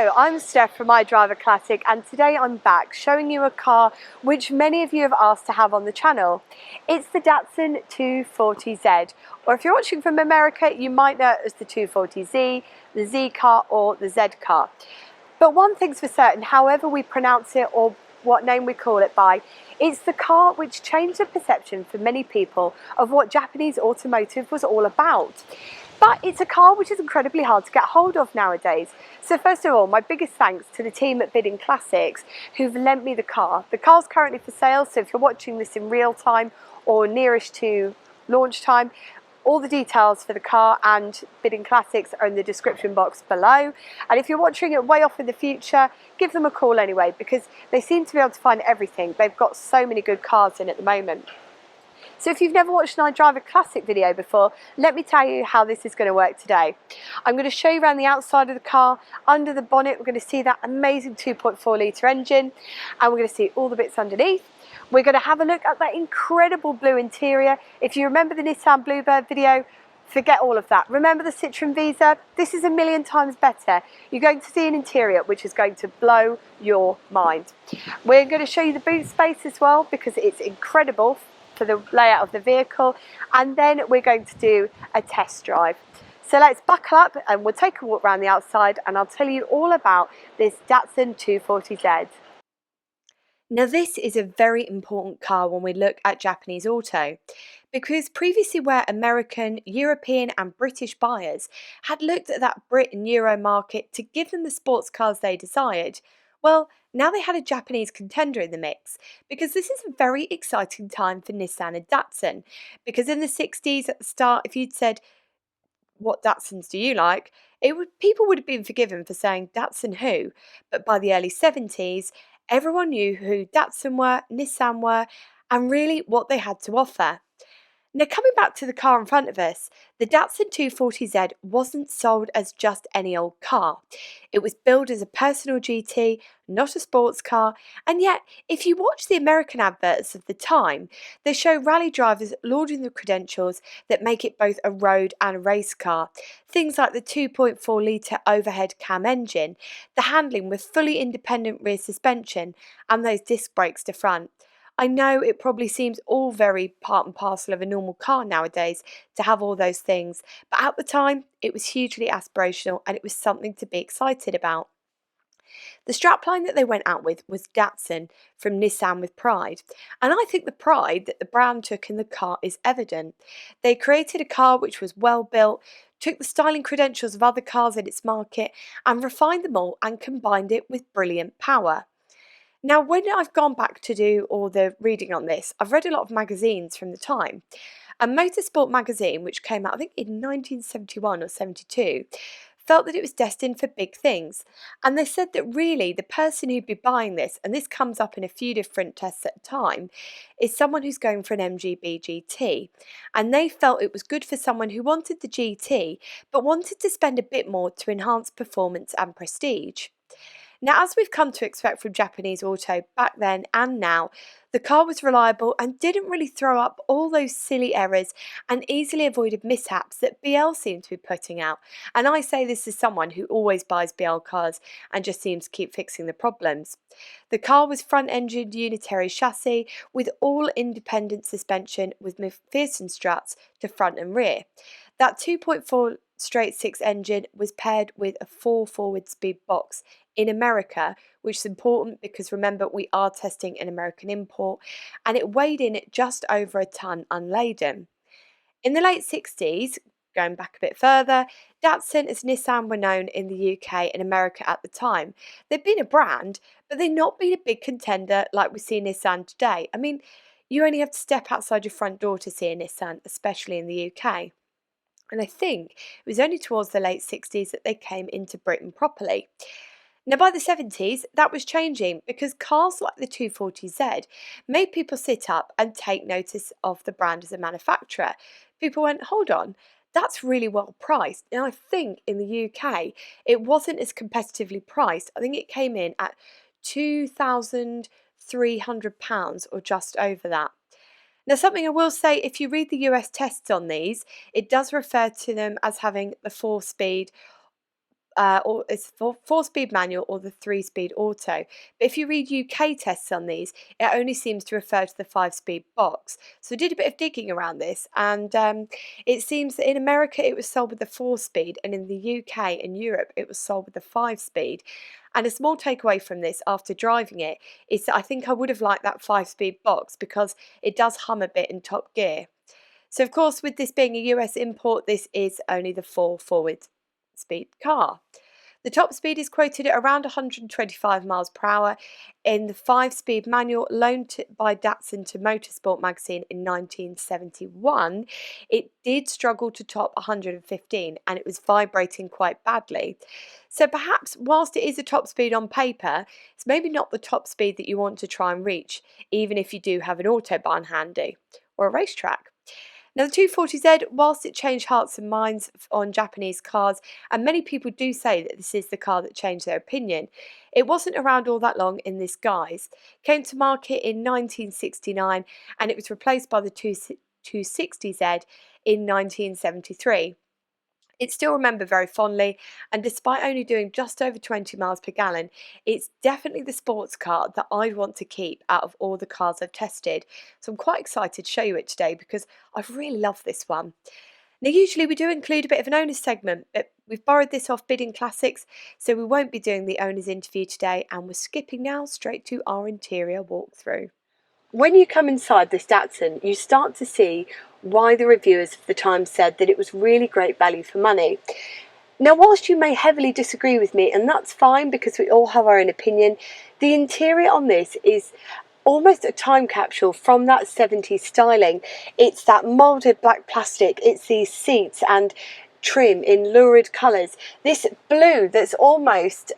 Hello, I'm Steph from iDriver Classic, and today I'm back showing you a car which many of you have asked to have on the channel. It's the Datsun 240Z, or if you're watching from America, you might know it as the 240Z, the Z car or the Z car. But one thing's for certain, however we pronounce it or what name we call it by, it's the car which changed the perception for many people of what Japanese automotive was all about. But it's a car which is incredibly hard to get hold of nowadays. So first of all, my biggest thanks to the team at Brit and Classics who've lent me the car. The car's currently for sale, so if you're watching this in real time or nearish to launch time, all the details for the car and Brit and Classics are in the description box below. And if you're watching it way off in the future, give them a call anyway, because they seem to be able to find everything. They've got so many good cars in at the moment. So if you've never watched an iDriver Classic video before, let me tell you how this is going to work today. I'm going to show you around the outside of the car. Under the bonnet, we're going to see that amazing 2.4 litre engine, and we're going to see all the bits underneath. We're going to have a look at that incredible blue interior. If you remember the Nissan Bluebird video, forget all of that. Remember the Citroen Visa? This is a million times better. You're going to see an interior which is going to blow your mind. We're going to show you the boot space as well, because it's incredible for the layout of the vehicle, and then we're going to do a test drive. So let's buckle up and we'll take a walk around the outside and I'll tell you all about this Datsun 240Z. Now this is a very important car when we look at Japanese auto, because previously where American, European and British buyers had looked at that Brit and Euro market to give them the sports cars they desired, well, now they had a Japanese contender in the mix, because this is a very exciting time for Nissan and Datsun. Because in the 60s at the start, if you'd said, "What Datsuns do you like?" people would have been forgiven for saying Datsun who, but by the early 70s, everyone knew who Datsun were, Nissan were, and really what they had to offer. Now coming back to the car in front of us, the Datsun 240Z wasn't sold as just any old car. It was billed as a personal GT, not a sports car, and yet if you watch the American adverts of the time, they show rally drivers lauding the credentials that make it both a road and a race car. Things like the 2.4 litre overhead cam engine, the handling with fully independent rear suspension, and those disc brakes to front. I know it probably seems all very part and parcel of a normal car nowadays to have all those things, but at the time it was hugely aspirational and it was something to be excited about. The strapline that they went out with was Datsun from Nissan with pride, and I think the pride that the brand took in the car is evident. They created a car which was well built, took the styling credentials of other cars in its market and refined them all and combined it with brilliant power. Now, when I've gone back to do all the reading on this, I've read a lot of magazines from the time. A motorsport magazine, which came out I think in 1971 or 72, felt that it was destined for big things. And they said that really the person who'd be buying this, and this comes up in a few different tests at a time, is someone who's going for an MGB GT. And they felt it was good for someone who wanted the GT, but wanted to spend a bit more to enhance performance and prestige. Now, as we've come to expect from Japanese auto back then and now, the car was reliable and didn't really throw up all those silly errors and easily avoided mishaps that BL seemed to be putting out. And I say this as someone who always buys BL cars and just seems to keep fixing the problems. The car was front-engined unitary chassis with all independent suspension with McPherson struts to front and rear. That 2.4 straight 6 engine was paired with a 4 forward speed box in America, which is important because remember we are testing an American import, and it weighed in at just over a tonne unladen. In the late 60s, going back a bit further, Datsun as Nissan were known in the UK and America at the time. They'd been a brand, but they'd not been a big contender like we see Nissan today. I mean, you only have to step outside your front door to see a Nissan, especially in the UK. And I think it was only towards the late 60s that they came into Britain properly. Now by the 70s, that was changing because cars like the 240Z made people sit up and take notice of the brand as a manufacturer. People went, hold on, that's really well priced. And I think in the UK, it wasn't as competitively priced. I think it came in at £2,300 or just over that. Now, something I will say, if you read the US tests on these, it does refer to them as having the 4-speed or it's for 4-speed manual or the 3-speed auto. But if you read UK tests on these, it only seems to refer to the 5-speed box. So I did a bit of digging around this, and it seems that in America it was sold with the 4-speed, and in the UK and Europe it was sold with the 5-speed. And a small takeaway from this after driving it is that I think I would have liked that 5-speed box because it does hum a bit in top gear. So of course, with this being a US import, this is only the 4 forward speed car. The top speed is quoted at around 125 miles per hour in the 5-speed manual loaned by Datsun to Motorsport magazine in 1971. It did struggle to top 115 and it was vibrating quite badly. So perhaps whilst it is a top speed on paper, it's maybe not the top speed that you want to try and reach, even if you do have an autobahn handy or a racetrack. Now, the 240Z, whilst it changed hearts and minds on Japanese cars, and many people do say that this is the car that changed their opinion, it wasn't around all that long in this guise. It came to market in 1969 and it was replaced by the 260Z in 1973. It's still remembered very fondly, and despite only doing just over 20 miles per gallon, it's definitely the sports car that I'd want to keep out of all the cars I've tested. So I'm quite excited to show you it today because I've really loved this one. Now usually we do include a bit of an owner's segment, but we've borrowed this off Bidding Classics, so we won't be doing the owner's interview today, and we're skipping now straight to our interior walkthrough. When you come inside this Datsun, you start to see why the reviewers of the time said that it was really great value for money. Now, whilst you may heavily disagree with me, and that's fine because we all have our own opinion, the interior on this is almost a time capsule from that 70s styling. It's that moulded black plastic, it's these seats and trim in lurid colours. This blue that's almost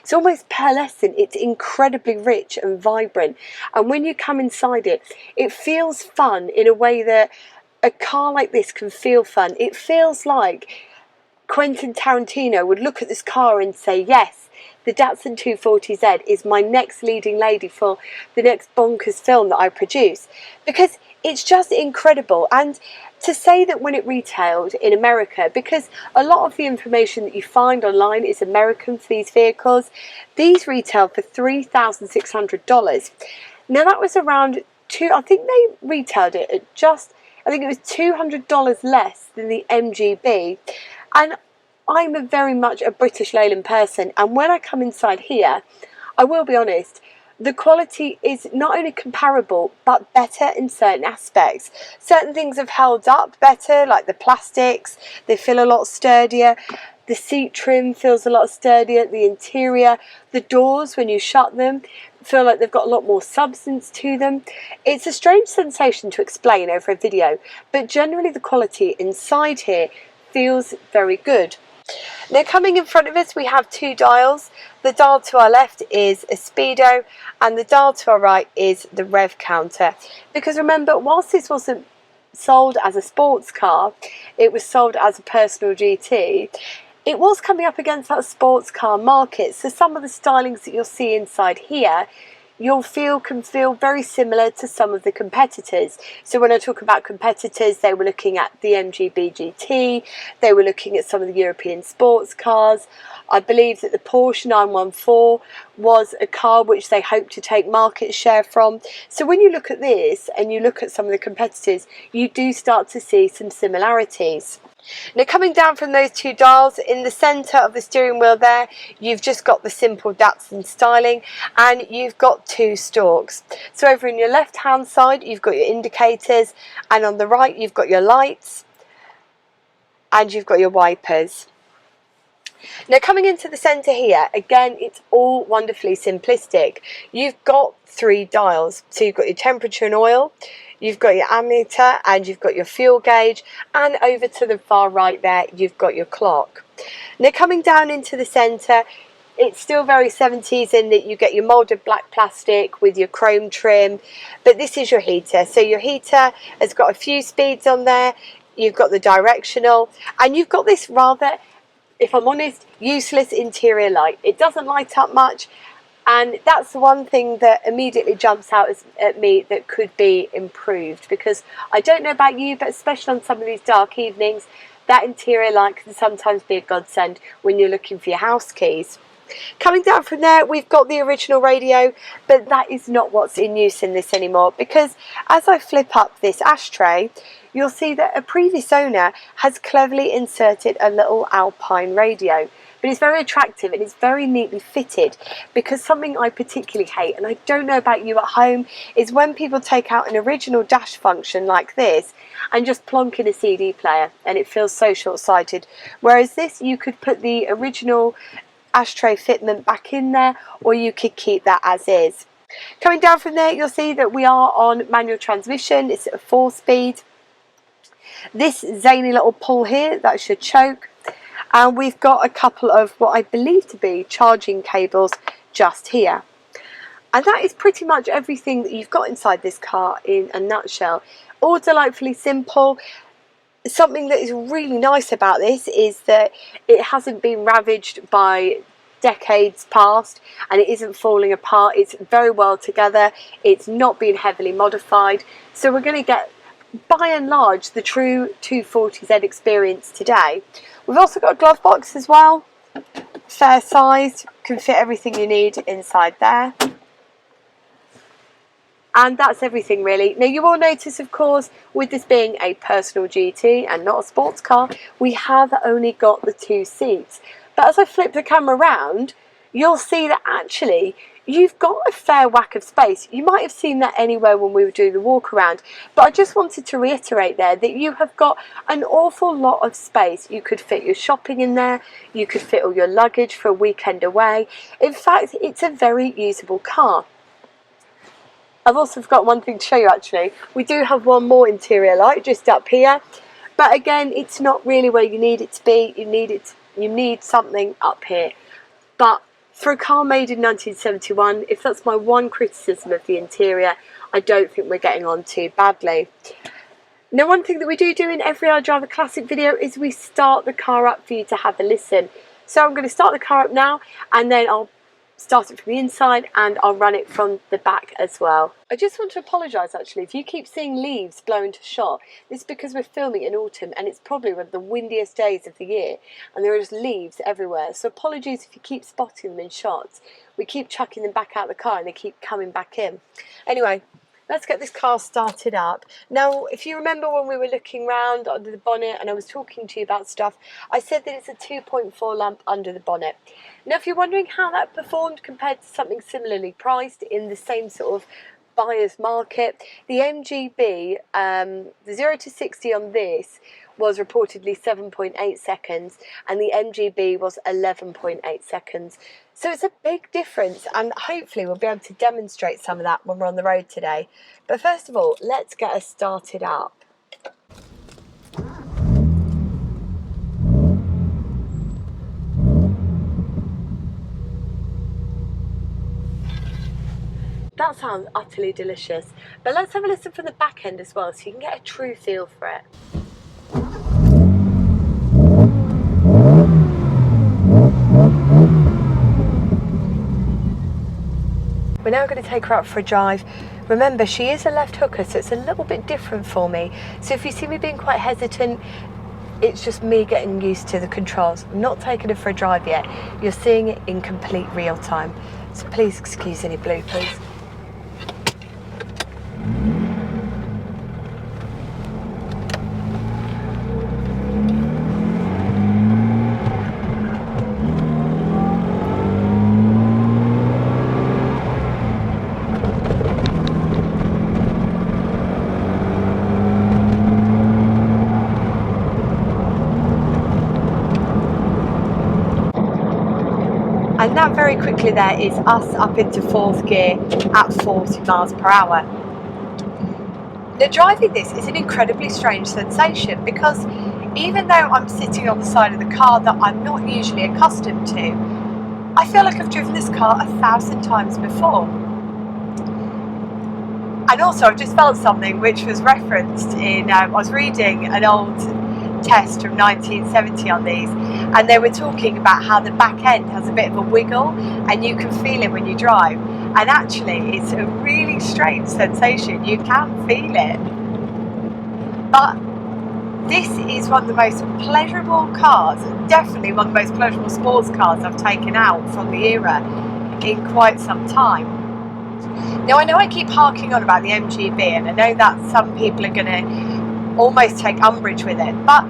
pearlescent. It's incredibly rich and vibrant, and when you come inside it, it feels fun in a way that a car like this can feel fun. It feels like Quentin Tarantino would look at this car and say, yes, the Datsun 240Z is my next leading lady for the next bonkers film that I produce, because it's just incredible. And to say that when it retailed in America, because a lot of the information that you find online is American for these vehicles, these retailed for $3,600. Now that was around I think they retailed it at I think it was $200 less than the MGB. And I'm very much a British Leyland person, and when I come inside here, I will be honest, the quality is not only comparable but better in certain aspects. Certain things have held up better, like the plastics, they feel a lot sturdier. The seat trim feels a lot sturdier. The interior, the doors, when you shut them, feel like they've got a lot more substance to them. It's a strange sensation to explain over a video, but generally the quality inside here feels very good. Now, coming in front of us, we have two dials. The dial to our left is a speedo and the dial to our right is the rev counter. Because remember, whilst this wasn't sold as a sports car, it was sold as a personal GT, it was coming up against that sports car market. So some of the stylings that you'll see inside here, can feel very similar to some of the competitors. So when I talk about competitors, they were looking at the MGB GT, they were looking at some of the European sports cars. I believe that the Porsche 914 was a car which they hoped to take market share from. So when you look at this and you look at some of the competitors, you do start to see some similarities. Now, coming down from those two dials, in the centre of the steering wheel there, you've just got the simple Datsun styling, and you've got two stalks. So over in your left hand side, you've got your indicators, and on the right you've got your lights and you've got your wipers. Now, coming into the centre here, again, it's all wonderfully simplistic. You've got three dials. So you've got your temperature and oil, you've got your ammeter, and you've got your fuel gauge, and over to the far right there, you've got your clock. Now, coming down into the centre, it's still very 70s in that you get your moulded black plastic with your chrome trim, but this is your heater. So your heater has got a few speeds on there, you've got the directional, and you've got this rather, if I'm honest, useless interior light. It doesn't light up much, and that's the one thing that immediately jumps out at me that could be improved, because I don't know about you, but especially on some of these dark evenings, that interior light can sometimes be a godsend when you're looking for your house keys. Coming down from there, we've got the original radio, but that is not what's in use in this anymore, because as I flip up this ashtray, you'll see that a previous owner has cleverly inserted a little Alpine radio. But it's very attractive and it's very neatly fitted, because something I particularly hate, and I don't know about you at home, is when people take out an original dash function like this and just plonk in a CD player, and it feels so short-sighted. Whereas this, you could put the original ashtray fitment back in there, or you could keep that as is. Coming down from there, you'll see that we are on manual transmission. It's at a 4-speed. This zany little pull here, that should choke. And we've got a couple of what I believe to be charging cables just here. And that is pretty much everything that you've got inside this car in a nutshell. All delightfully simple. Something that is really nice about this is that it hasn't been ravaged by decades past, and it isn't falling apart. It's very well together. It's not been heavily modified. So we're going to get, by and large, the true 240Z experience today. We've also got a glove box as well. Fair sized, can fit everything you need inside there. And that's everything really. Now you will notice, of course, with this being a personal GT and not a sports car, we have only got the 2 seats. But as I flip the camera around, you'll see that actually you've got a fair whack of space. You might have seen that anywhere when we were doing the walk around, but I just wanted to reiterate there that you have got an awful lot of space. You could fit your shopping in there, you could fit all your luggage for a weekend away. In fact, it's a very usable car. I've also got one thing to show you actually. We do have one more interior light just up here, but again, it's not really where you need it to be. You need something up here. But for a car made in 1971, if that's my one criticism of the interior, I don't think we're getting on too badly. Now, one thing that we do in every iDriver Classic video is we start the car up for you to have a listen. So I'm going to start the car up now, and then I'll start it from the inside and I'll run it from the back as well. I just want to apologise actually if you keep seeing leaves blow into shot. This is because we're filming in autumn and it's probably one of the windiest days of the year, and there are just leaves everywhere, so apologies if you keep spotting them in shots. We keep chucking them back out the car and they keep coming back in. Anyway, let's get this car started up. Now, if you remember when we were looking round under the bonnet and I was talking to you about stuff, I said that it's a 2.4 lamp under the bonnet. Now, if you're wondering how that performed compared to something similarly priced in the same sort of buyer's market, the MGB, the 0 to 60 on this was reportedly 7.8 seconds and the MGB was 11.8 seconds. So it's a big difference, and hopefully we'll be able to demonstrate some of that when we're on the road today. But first of all, let's get us started up. That sounds utterly delicious, but let's have a listen from the back end as well so you can get a true feel for it. We're now going to take her out for a drive. Remember, she is a left hooker, so it's a little bit different for me. So if you see me being quite hesitant, it's just me getting used to the controls. I'm not taking her for a drive yet. You're seeing it in complete real time. So please excuse any bloopers. And that very quickly there is us up into 4th gear at 40 miles per hour. Now, driving this is an incredibly strange sensation because even though I'm sitting on the side of the car that I'm not usually accustomed to, I feel like I've driven this car 1,000 times before. And also I've just felt something which was referenced in, I was reading an old test from 1970 on these, and they were talking about how the back end has a bit of a wiggle and you can feel it when you drive, and actually it's a really strange sensation. You can feel it, but This is one of the most pleasurable cars, definitely one of the most pleasurable sports cars I've taken out from the era in quite some time. Now I know I keep harking on about the MGB, and I know that some people are going to almost take umbrage with it, but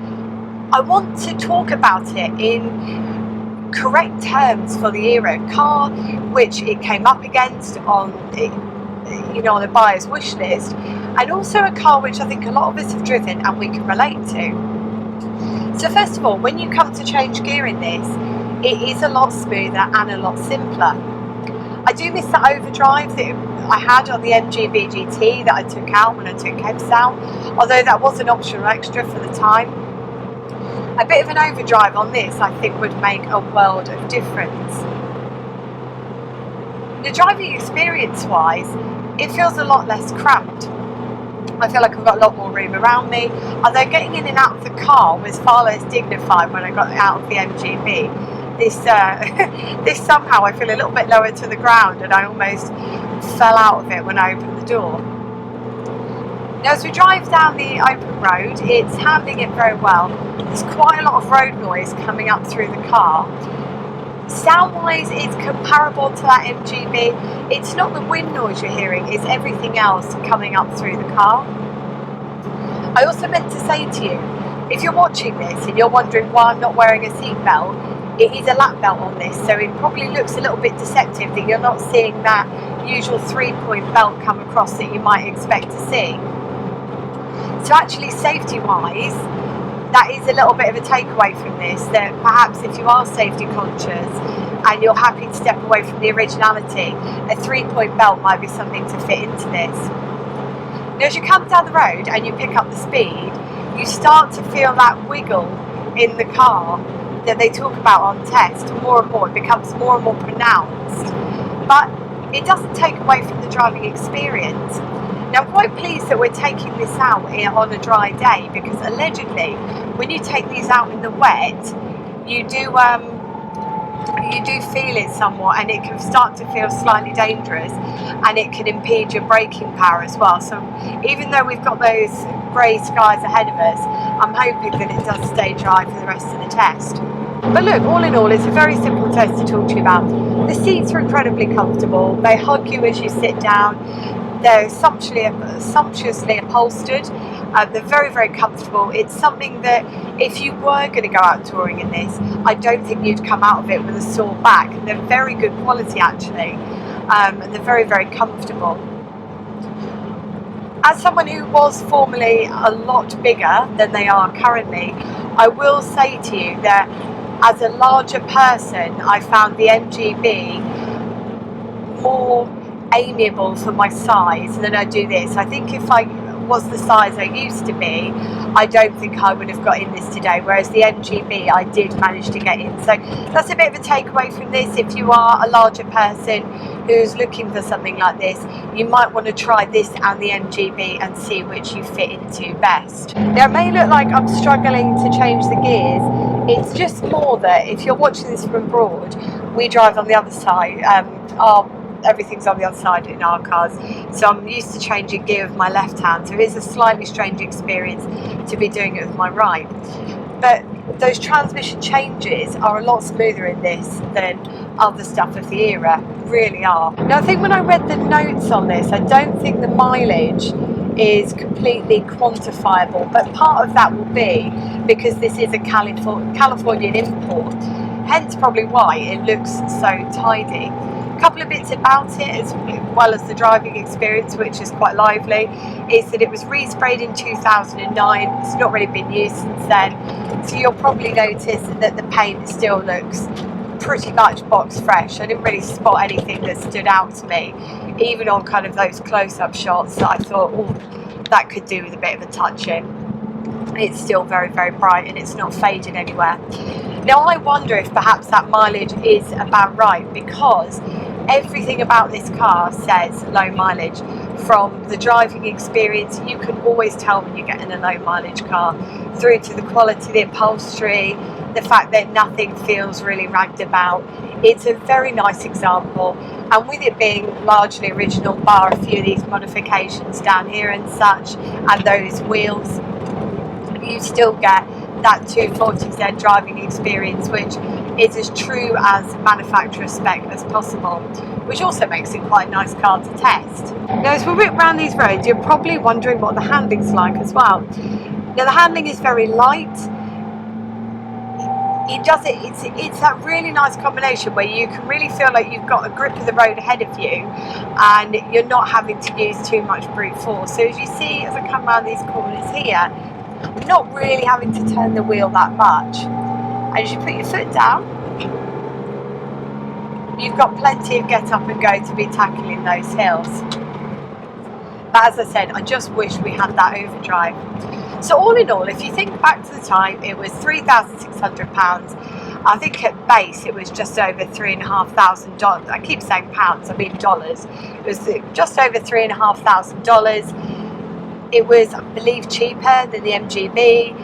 I want to talk about it in correct terms for the era. Car which it came up against on, on a buyer's wish list, and also a car which I think a lot of us have driven and we can relate to. So first of all, when you come to change gear in this, it is a lot smoother and a lot simpler. I do miss that overdrive that I had on the MGB GT that I took out when I took Kebs out, although that was an optional extra for the time. A bit of an overdrive on this I think would make a world of difference. The driving experience wise, it feels a lot less cramped. I feel like I've got a lot more room around me, although getting in and out of the car was far less dignified when I got out of the MGB. This somehow I feel a little bit lower to the ground, and I almost fell out of it when I opened the door. Now as we drive down the open road, it's handling it very well. There's quite a lot of road noise coming up through the car. Sound wise, it's comparable to that MGB. It's not the wind noise you're hearing, it's everything else coming up through the car. I also meant to say to you, if you're watching this and you're wondering why I'm not wearing a seatbelt, it is a lap belt on this, so it probably looks a little bit deceptive that you're not seeing that usual 3-point belt come across that you might expect to see. So actually, safety wise, that is a little bit of a takeaway from this, that perhaps if you are safety conscious and you're happy to step away from the originality, a 3-point belt might be something to fit into this. Now as you come down the road and you pick up the speed, you start to feel that wiggle in the car that they talk about on test more and more. It becomes more and more pronounced, but it doesn't take away from the driving experience. Now I'm quite pleased that we're taking this out on a dry day, because allegedly when you take these out in the wet, you do feel it somewhat, and it can start to feel slightly dangerous, and it can impede your braking power as well. So even though we've got those grey skies ahead of us, I'm hoping that it does stay dry for the rest of the test. But look, all in all, it's a very simple test to talk to you about. The seats are incredibly comfortable. They hug you as you sit down. They're sumptuously upholstered. They're very, very comfortable. It's something that if you were going to go out touring in this, I don't think you'd come out of it with a sore back. They're very good quality actually, and they're very, very comfortable. As someone who was formerly a lot bigger than they are currently, I will say to you that as a larger person, I found the MGB more amiable for my size than I do this. I think if I was the size I used to be, I don't think I would have got in this today, whereas the MGB I did manage to get in. So that's a bit of a takeaway from this. If you are a larger person who's looking for something like this, you might want to try this and the MGB and see which you fit into best. Now it may look like I'm struggling to change the gears. It's just more that if you're watching this from abroad, we drive on the other side. Everything's on the other side in our cars, so I'm used to changing gear with my left hand, so it is a slightly strange experience to be doing it with my right. But those transmission changes are a lot smoother in this than other stuff of the era, really are. Now I think when I read the notes on this, I don't think the mileage is completely quantifiable, but part of that will be because this is a Californian import, hence probably why it looks so tidy. A couple of bits about it, as well as the driving experience, which is quite lively, is that it was resprayed in 2009. It's not really been used since then, so you'll probably notice that the paint still looks pretty much box fresh. I didn't really spot anything that stood out to me, even on kind of those close-up shots that I thought, oh, that could do with a bit of a touch in. It's still very, very bright and it's not faded anywhere. Now I wonder if perhaps that mileage is about right, because everything about this car says low mileage. From the driving experience, you can always tell when you're getting a low mileage car, through to the quality of the upholstery, the fact that nothing feels really ragged about. It's a very nice example, and with it being largely original, bar a few of these modifications down here and such, and those wheels, you you still get that 240Z driving experience, which is as true as manufacturer spec as possible, which also makes it quite a nice car to test. Now, as we whip around these roads, you're probably wondering what the handling's like as well. Now, the handling is very light. It's that really nice combination where you can really feel like you've got a grip of the road ahead of you and you're not having to use too much brute force. So as you see, as I come around these corners here, I'm not really having to turn the wheel that much. And as you put your foot down, you've got plenty of get up and go to be tackling those hills. But as I said, I just wish we had that overdrive. So all in all, if you think back to the time, it was £3,600. I think at base it was just over $3,500. I keep saying pounds, I mean dollars. It was just over $3,500. It was, I believe, cheaper than the MGB.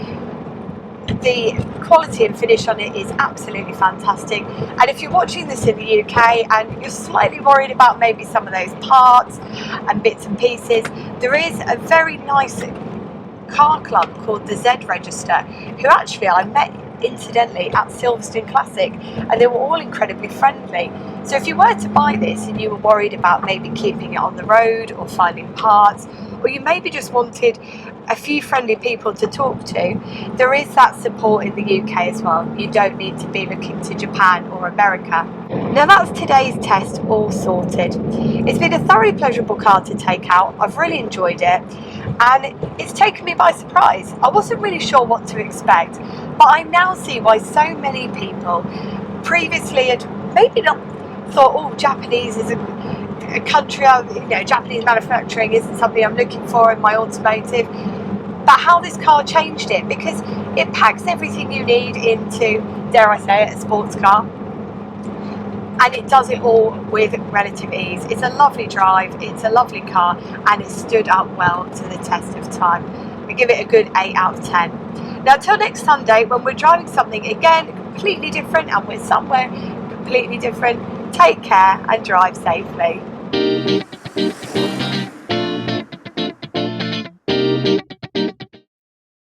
The quality and finish on it is absolutely fantastic. And if you're watching this in the UK and you're slightly worried about maybe some of those parts and bits and pieces, there is a very nice car club called the Z Register, who actually I met incidentally at Silverstone Classic, and they were all incredibly friendly. So if you were to buy this and you were worried about maybe keeping it on the road or finding parts, or you maybe just wanted a few friendly people to talk to, there is that support in the UK as well. You don't need to be looking to Japan or America. Now that's today's test all sorted. It's been a thoroughly pleasurable car to take out. I've really enjoyed it and it's taken me by surprise. I wasn't really sure what to expect, but I now see why so many people previously had maybe not thought, oh, Japanese is a country, Japanese manufacturing isn't something I'm looking for in my automotive, but how this car changed it, because it packs everything you need into, dare I say it, a sports car, and it does it all with relative ease. It's a lovely drive, it's a lovely car, and it stood up well to the test of time. We give it a good 8 out of 10. Now until next Sunday, when we're driving something again completely different and we're somewhere completely different, take care and drive safely.